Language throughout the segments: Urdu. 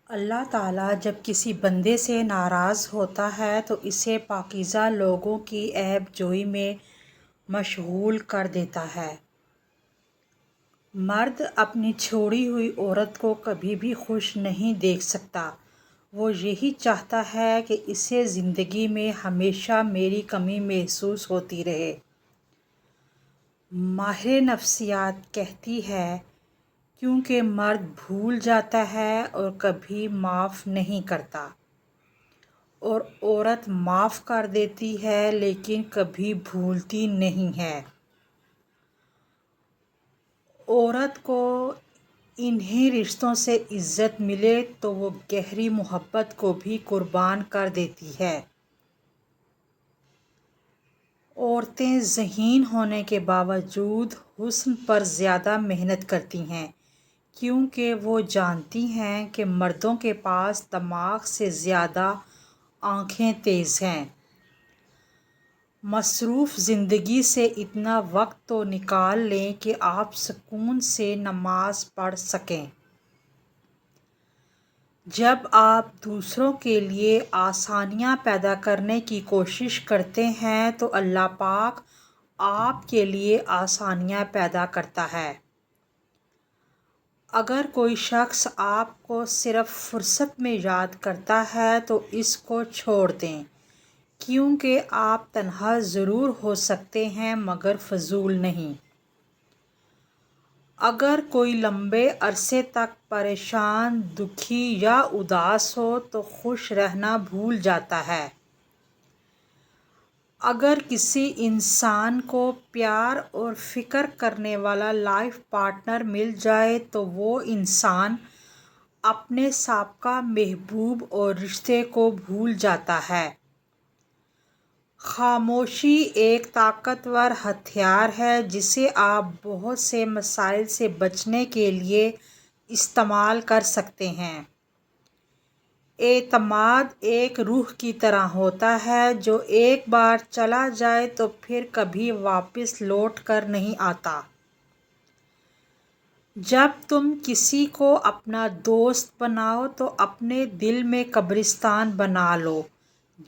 اللہ تعالیٰ جب کسی بندے سے ناراض ہوتا ہے تو اسے پاکیزہ لوگوں کی عیب جوئی میں مشغول کر دیتا ہے۔ مرد اپنی چھوڑی ہوئی عورت کو کبھی بھی خوش نہیں دیکھ سکتا۔ وہ یہی چاہتا ہے کہ اسے زندگی میں ہمیشہ میری کمی محسوس ہوتی رہے۔ ماہر نفسیات کہتی ہے کیونکہ مرد بھول جاتا ہے اور کبھی معاف نہیں کرتا، اور عورت معاف کر دیتی ہے لیکن کبھی بھولتی نہیں ہے۔ عورت کو انہی رشتوں سے عزت ملے تو وہ گہری محبت کو بھی قربان کر دیتی ہے۔ عورتیں ذہین ہونے کے باوجود حسن پر زیادہ محنت کرتی ہیں کیونکہ وہ جانتی ہیں کہ مردوں کے پاس دماغ سے زیادہ آنکھیں تیز ہیں۔ مصروف زندگی سے اتنا وقت تو نکال لیں کہ آپ سکون سے نماز پڑھ سکیں۔ جب آپ دوسروں کے لیے آسانیاں پیدا کرنے کی کوشش کرتے ہیں تو اللہ پاک آپ کے لیے آسانیاں پیدا کرتا ہے۔ اگر کوئی شخص آپ کو صرف فرصت میں یاد کرتا ہے تو اس کو چھوڑ دیں کیونکہ آپ تنہا ضرور ہو سکتے ہیں مگر فضول نہیں۔ اگر کوئی لمبے عرصے تک پریشان، دکھی یا اداس ہو تو خوش رہنا بھول جاتا ہے۔ اگر کسی انسان کو پیار اور فکر کرنے والا لائف پارٹنر مل جائے تو وہ انسان اپنے سابقہ محبوب اور رشتے کو بھول جاتا ہے۔ خاموشی ایک طاقتور ہتھیار ہے جسے آپ بہت سے مسائل سے بچنے کے لیے استعمال کر سکتے ہیں۔ اعتماد ایک روح کی طرح ہوتا ہے جو ایک بار چلا جائے تو پھر کبھی واپس لوٹ کر نہیں آتا۔ جب تم کسی کو اپنا دوست بناؤ تو اپنے دل میں قبرستان بنا لو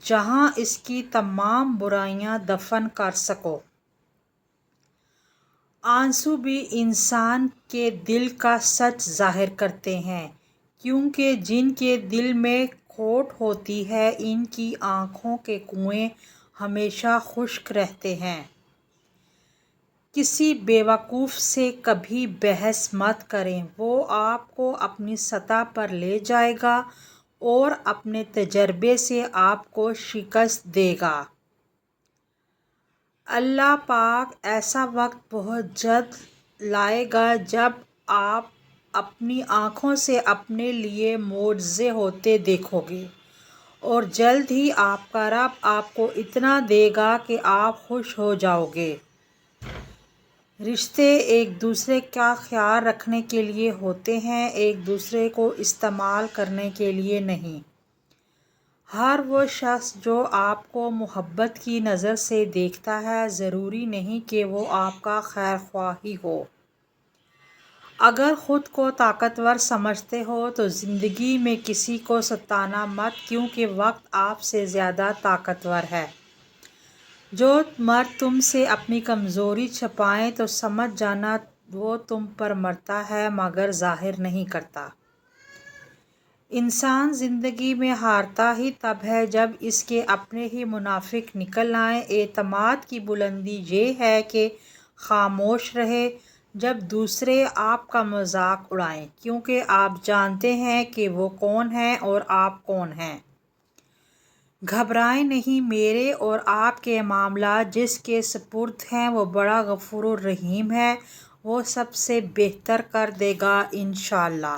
جہاں اس کی تمام برائیاں دفن کر سکو۔ آنسو بھی انسان کے دل کا سچ ظاہر کرتے ہیں کیونکہ جن کے دل میں کھوٹ ہوتی ہے ان کی آنکھوں کے کنویں ہمیشہ خشک رہتے ہیں۔ کسی بیوقوف سے کبھی بحث مت کریں، وہ آپ کو اپنی سطح پر لے جائے گا اور اپنے تجربے سے آپ کو شکست دے گا۔ اللہ پاک ایسا وقت بہت جلد لائے گا جب آپ اپنی آنکھوں سے اپنے لیے معجزے ہوتے دیکھو گے، اور جلد ہی آپ کا رب آپ کو اتنا دے گا کہ آپ خوش ہو جاؤ گے۔ رشتے ایک دوسرے کا خیال رکھنے کے لیے ہوتے ہیں، ایک دوسرے کو استعمال کرنے کے لیے نہیں۔ ہر وہ شخص جو آپ کو محبت کی نظر سے دیکھتا ہے ضروری نہیں کہ وہ آپ کا خیر خواہ ہی ہو۔ اگر خود کو طاقتور سمجھتے ہو تو زندگی میں کسی کو ستانا مت کیونکہ وقت آپ سے زیادہ طاقتور ہے۔ جو مرد تم سے اپنی کمزوری چھپائے تو سمجھ جانا وہ تم پر مرتا ہے مگر ظاہر نہیں کرتا۔ انسان زندگی میں ہارتا ہی تب ہے جب اس کے اپنے ہی منافق نکل آئیں۔ اعتماد کی بلندی یہ ہے کہ خاموش رہیں جب دوسرے آپ کا مذاق اڑائیں کیونکہ آپ جانتے ہیں کہ وہ کون ہیں اور آپ کون ہیں۔ گھبرائیں نہیں، میرے اور آپ کے معاملات جس کے سپرد ہیں وہ بڑا غفور الرحیم ہے، وہ سب سے بہتر کر دے گا انشاءاللہ۔